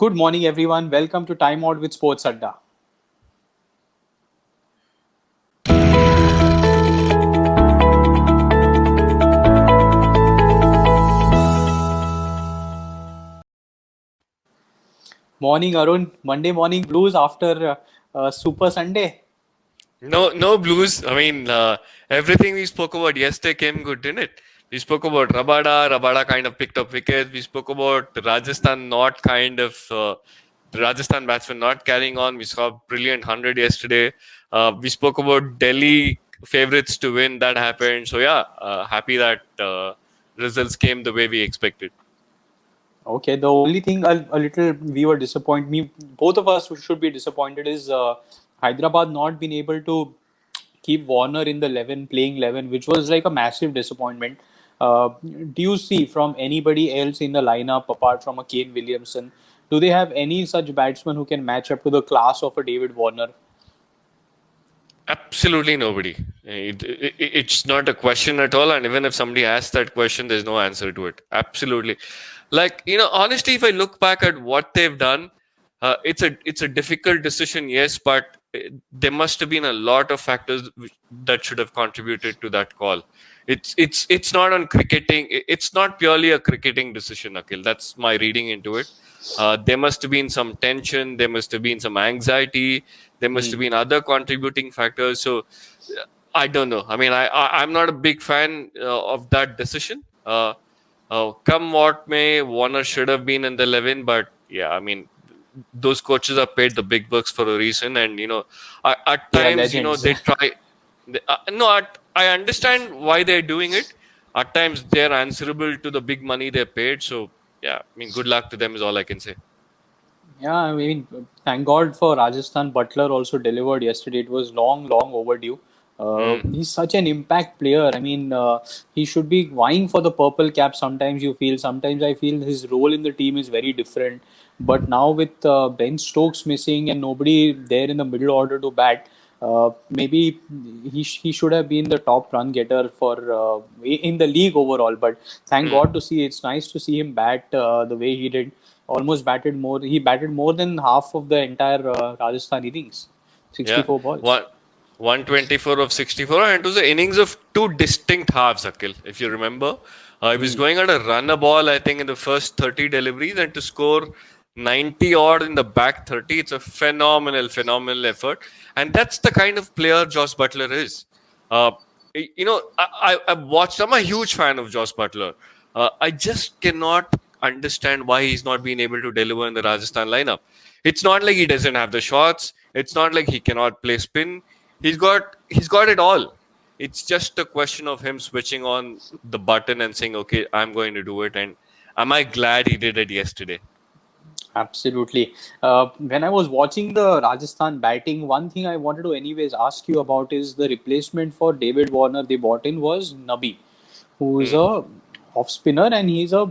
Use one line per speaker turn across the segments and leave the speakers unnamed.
Good morning, everyone. Welcome to Timeout with SportsAdda. Morning, Arun. Monday morning blues after Super Sunday.
No blues. Everything we spoke about yesterday came good, didn't it? We spoke about Rabada kind of picked up wickets. We spoke about the Rajasthan batsmen not carrying on. We saw a brilliant 100 yesterday. We spoke about Delhi favorites to win. That happened. So yeah, happy that results came the way we expected.
Okay, the only thing a little we were disappointed, both of us should be disappointed, is Hyderabad not being able to keep Warner in the 11, playing 11, which was like a massive disappointment. Do you see from anybody else in the lineup apart from a Kane Williamson? Do they have any such batsman who can match up to the class of a David Warner?
Absolutely nobody. It's not a question at all. And even if somebody asks that question, there's no answer to it. Absolutely. Honestly, if I look back at what they've done, it's a difficult decision, yes, but there must have been a lot of factors that should have contributed to that call. It's not on cricketing. It's not purely a cricketing decision, Akhil. That's my reading into it. There must have been some tension. There must have been some anxiety. There must have been other contributing factors. So I don't know. I'm not a big fan of that decision. Come what may, Warner should have been in the 11, but yeah, those coaches are paid the big bucks for a reason, and at
They are
times,
legends.
they try. No, I understand why they're doing it. At times, they're answerable to the big money they're paid. So yeah, good luck to them is all I can say.
Yeah, I mean, thank God for Rajasthan. Buttler also delivered yesterday. It was long overdue.
Hmm.
He's such an impact player. I mean, he should be vying for the purple cap. Sometimes you feel, sometimes I feel his role in the team is very different. But now with Ben Stokes missing and nobody there in the middle order to bat, maybe he should have been the top run getter for in the league overall. But thank
Hmm.
God to see. It's nice to see him bat the way he did. Almost batted more. He batted more than half of the entire Rajasthan innings,
Yeah,
64 balls.
one 124 of 64, and it was an innings of two distinct halves, Akhil. If you remember, he was
Hmm.
going at a run a ball, I think, in the first 30 deliveries, and to score 90 odd in the back 30, it's a phenomenal effort, and that's the kind of player Josh Butler is. Uh, I've watched. I'm a huge fan of Josh Butler. I just cannot understand why he's not been able to deliver in the Rajasthan lineup. It's not like he doesn't have the shots. It's not like he cannot play spin. He's got it all. It's just a question of him switching on the button and saying, "Okay, I'm going to do it." And am I glad he did it yesterday?
Absolutely. When I was watching the Rajasthan batting, one thing I wanted to anyways ask you about is the replacement for David Warner they bought in was Nabi, who is
Hmm.
a off spinner and he's a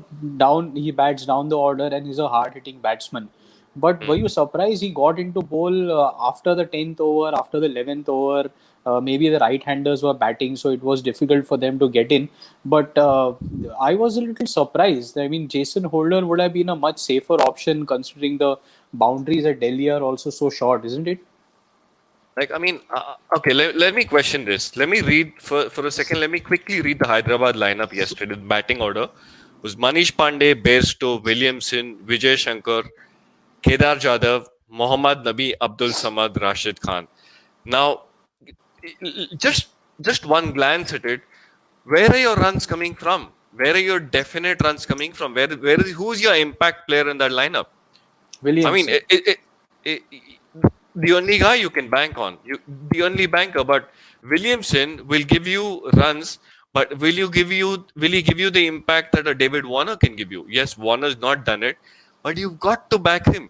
down. He bats down the order and he's a hard hitting batsman. But were
Hmm.
you surprised he got into bowl after the 10th over, after the 11th over? Maybe the right-handers were batting, so it was difficult for them to get in. But I was a little surprised. I mean, Jason Holder would have been a much safer option considering the boundaries at Delhi are also so short, isn't it?
Okay, let me question this. Let me read for a second. Let me quickly read the Hyderabad lineup yesterday. The batting order was Manish Pandey, Bairstow, Williamson, Vijay Shankar, Kedar Jadhav, Mohammad Nabi, Abdul Samad, Rashid Khan. Now, just one glance at it, where are your runs coming from? Where are your definite runs coming from? Who's your impact player in that lineup? I mean,
Williamson.
it, the only guy you can bank on, the only banker. But Williamson will give you runs, but will he give you the impact that a David Warner can give you? Yes, Warner's not done it, but you've got to back him.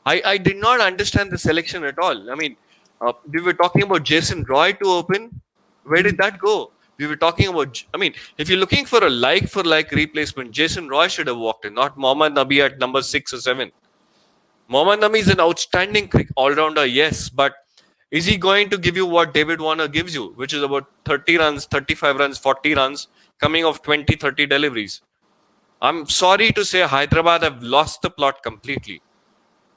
I did not understand the selection at all. We were talking about Jason Roy to open. Where did that go? We were talking about. If you're looking for a like for like replacement, Jason Roy should have walked in, not Mohammad Nabi at number 6 or 7. Mohammad Nami is an outstanding all rounder, yes, but is he going to give you what David Warner gives you, which is about 30 runs, 35 runs, 40 runs, coming off 20, 30 deliveries? I'm sorry to say Hyderabad have lost the plot completely.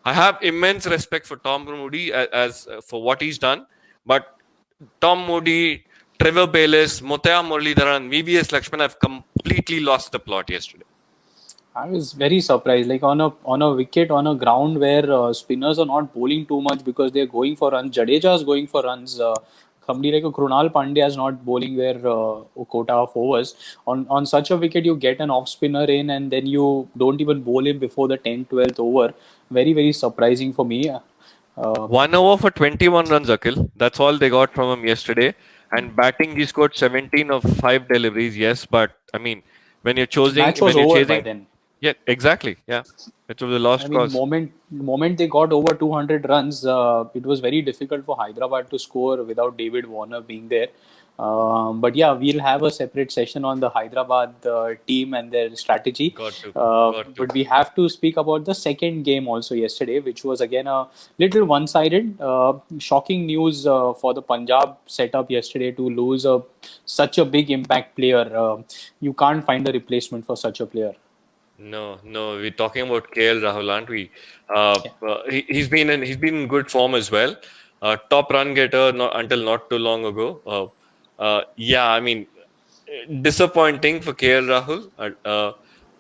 I have immense respect for Tom Moody as for what he's done, but Tom Moody, Trevor Bayliss, Mutaya Muralidharan, VVS Lakshman have completely lost the plot yesterday.
I was very surprised. Like on a wicket on a ground where spinners are not bowling too much because they're going for runs. Jadeja is going for runs. Somebody like a Krunal Pandya is not bowling their quota of overs. On such a wicket, you get an off spinner in, and then you don't even bowl him before the 10th, 12th over. Very very surprising for me.
1 over for 21 runs, Akhil. That's all they got from him yesterday. And batting, he scored 17 of 5 deliveries. Yes, but I mean,
Match was
when you're
over by
chasing,
then.
yeah, exactly, yeah, it was a
I
lost
mean,
cause.
moment they got over 200 runs, it was very difficult for Hyderabad to score without David Warner being there. But yeah, we'll have a separate session on the Hyderabad team and their strategy.
Got to, got to.
But we have to speak about the second game also yesterday, which was again a little one-sided. Shocking news for the Punjab setup yesterday to lose such a big impact player. You can't find a replacement for such a player.
No, no, we're talking about KL Rahul, aren't we?
Yeah.
He's been in good form as well. Top run getter until not too long ago. Yeah, I mean, disappointing for KL Rahul,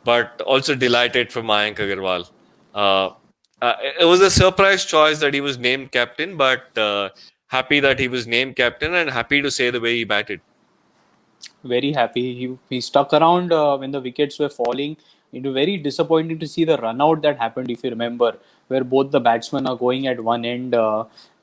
but also delighted for Mayank Agarwal. Uh, it was a surprise choice that he was named captain, but happy that he was named captain and happy to say the way he batted.
Very happy. He stuck around when the wickets were falling. It was very disappointing to see the run out that happened, if you remember, where both the batsmen are going at one end.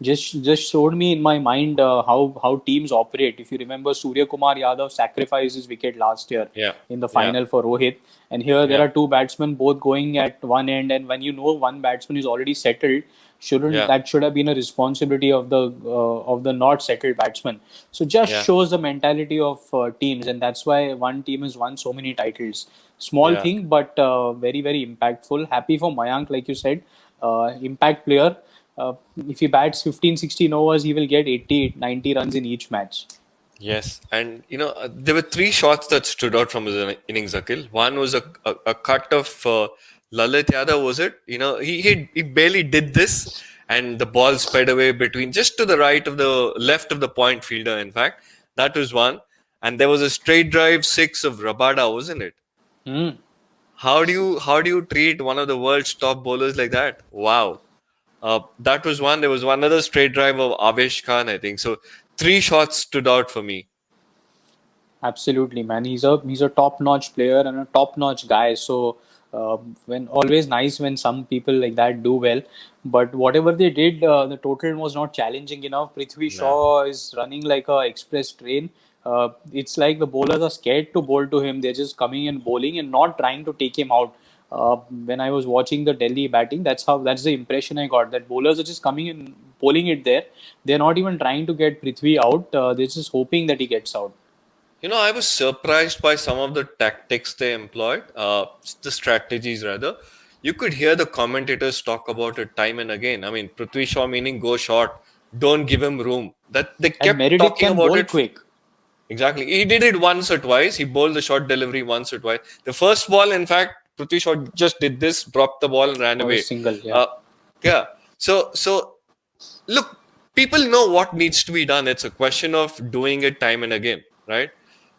Just showed me in my mind how teams operate. If you remember, Surya Kumar Yadav sacrificed his wicket last year
Yeah,
in the
yeah,
final for Rohit, and here there
yeah,
are two batsmen both going at one end, and when you know one batsman is already settled, shouldn't
yeah,
that should have been a responsibility of the not settled batsman. So just
yeah,
shows the mentality of teams, and that's why one team has won so many titles. Small
yeah.
thing, but very very impactful. Happy for Mayank, like you said, impact player. If he bats 15, 16 overs, he will get 80, 90 runs in each match.
Yes, and there were three shots that stood out from his innings, Akhil. One was a cut of Lalit Yadav, was it? He barely did this, and the ball sped away between just to the right of the left of the point fielder. In fact, that was one, and there was a straight drive six of Rabada, wasn't it?
Hmm.
How do you treat one of the world's top bowlers like that? Wow. That was one. There was one other straight drive of Avesh Khan, I think. So three shots stood out for me.
Absolutely, man. He's a top-notch player and a top-notch guy. So when always nice when some people like that do well. But whatever they did, the total was not challenging enough. Prithvi
No.
Shaw is running like a express train. It's like the bowlers are scared to bowl to him. They're just coming and bowling and not trying to take him out. When I was watching the Delhi batting, that's the impression I got, that bowlers are just coming and bowling it there. They're not even trying to get Prithvi out. They're just hoping that he gets out.
I was surprised by some of the tactics they employed, the strategies rather. You could hear the commentators talk about it time and again. I mean, Prithvi Shaw meaning go short, don't give him room. That they
And
kept
Meredith
talking
can
about
bowl
it.
quick
Exactly. He did it once or twice. He bowled the short delivery once or twice. The first ball, in fact, Prithvi Shaw just did this, dropped the ball and ran
for a
away.
single. Yeah,
Uh, yeah. So look, people know what needs to be done. It's a question of doing it time and again, right?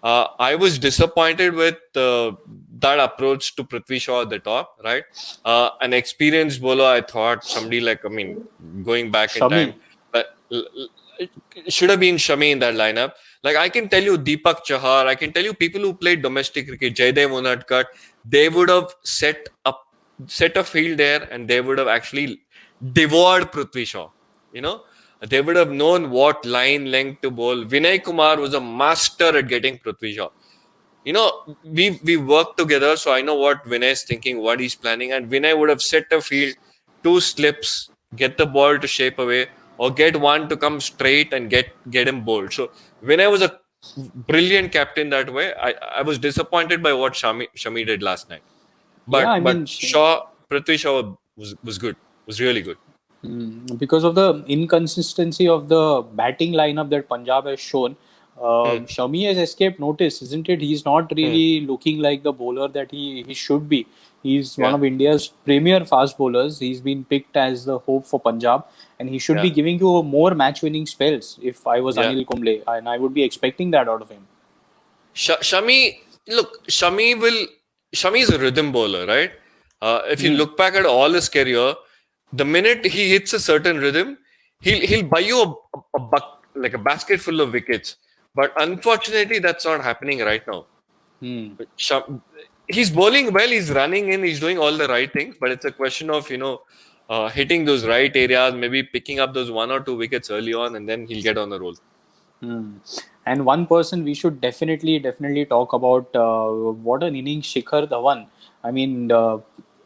I was disappointed with that approach to Prithvi Shaw at the top, right? An experienced bowler, I thought somebody like, I mean, going back in time,
Shami.
but it should have been Shami in that lineup. Like I can tell you, Deepak Chahar, I can tell you people who played domestic cricket, Jaydev Unadkat, they would have set a field there, and they would have actually devoured Prithvi Shaw. You know, they would have known what line length to bowl. Vinay Kumar was a master at getting Prithvi Shaw. We worked together, so I know what Vinay is thinking, what he's planning, and Vinay would have set a field, two slips, get the ball to shape away, or get one to come straight and get him bowled. So Vinay was a brilliant captain that way. I was disappointed by what Shami did last night,
Yeah, I
but
mean,
Prithvi Shaw was good, was really good.
because of the inconsistency of the batting lineup that Punjab has shown,
Hmm,
Shami has escaped notice, isn't it? He's not
hmm.
really looking like the bowler that he should be. He's one
Yeah,
of India's premier fast bowlers. He's been picked as the hope for Punjab, and he should
yeah,
be giving you more match-winning spells. If I was
yeah.
Anil Kumble, and I would be expecting that out of him.
Shami, look, Shami is a rhythm bowler, right? If you
Hmm.
look back at all his career, the minute he hits a certain rhythm, he'll buy you like a basket full of wickets. But unfortunately, that's not happening right now.
Hmm.
Sham, he's bowling well, he's running in, he's doing all the right things, but it's a question of hitting those right areas, maybe picking up those 1 or 2 wickets early on, and then he'll get on the roll.
Hmm. And one person we should definitely talk about, what an innings Shikhar Dhawan. I mean,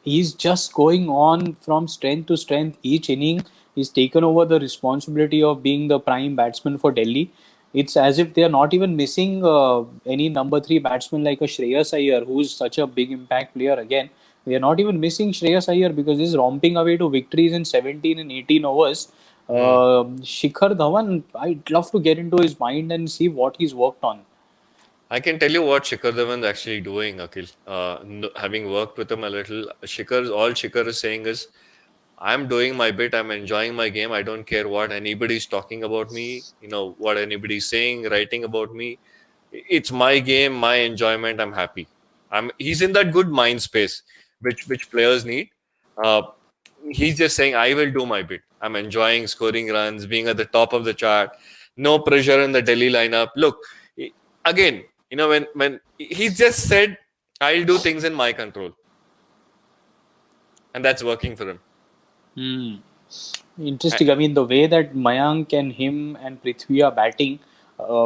he's just going on from strength to strength each inning. He's taken over the responsibility of being the prime batsman for Delhi. It's as if they are not even missing any number three batsman like a Shreyas Iyer, who's such a big impact player again. They are not even missing Shreyas Iyer because he's romping away to victories in 17 and 18 overs.
Hmm.
Shikhar Dhawan, I'd love to get into his mind and see what he's worked on.
I can tell you what Shikhar Dhawan's actually doing, Akhil. Having worked with him a little, all Shikhar is saying is, I'm doing my bit. I'm enjoying my game. I don't care what anybody's talking about me. What anybody's saying, writing about me. It's my game, my enjoyment. I'm happy. He's in that good mind space, which players need. Uh, he's just saying, I will do my bit. I'm enjoying scoring runs, being at the top of the chart. No pressure in the Delhi lineup. Look, again, when he's just said, I'll do things in my control, and that's working for him.
Hmm.
I-
Interesting. I mean, the way that Mayank and him and Prithvi are batting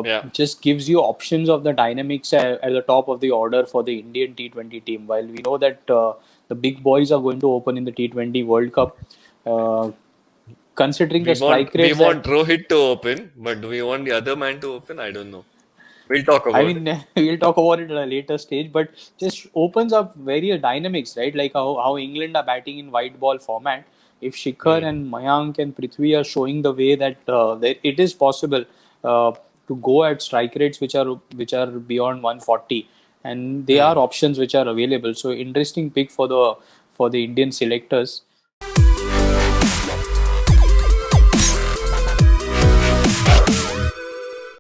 yeah.
just gives you options of the dynamics at the top of the order for the Indian T20 team. While we know that the big boys are going to open in the T20 World Cup, uh, considering the
We want
strike
we
rates that
want Rohit to open, but do we want the other man to open? I don't know. We'll talk
I
about it.
mean, we'll talk about it at a later stage, but just opens up very dynamics, right? Like how England are batting in white ball format. If Shikhar
Hmm.
and Mayank and Prithvi are showing the way that it is possible uh, to go at strike rates which are beyond 140, and they
Hmm.
are options which are available. So interesting pick for the Indian selectors.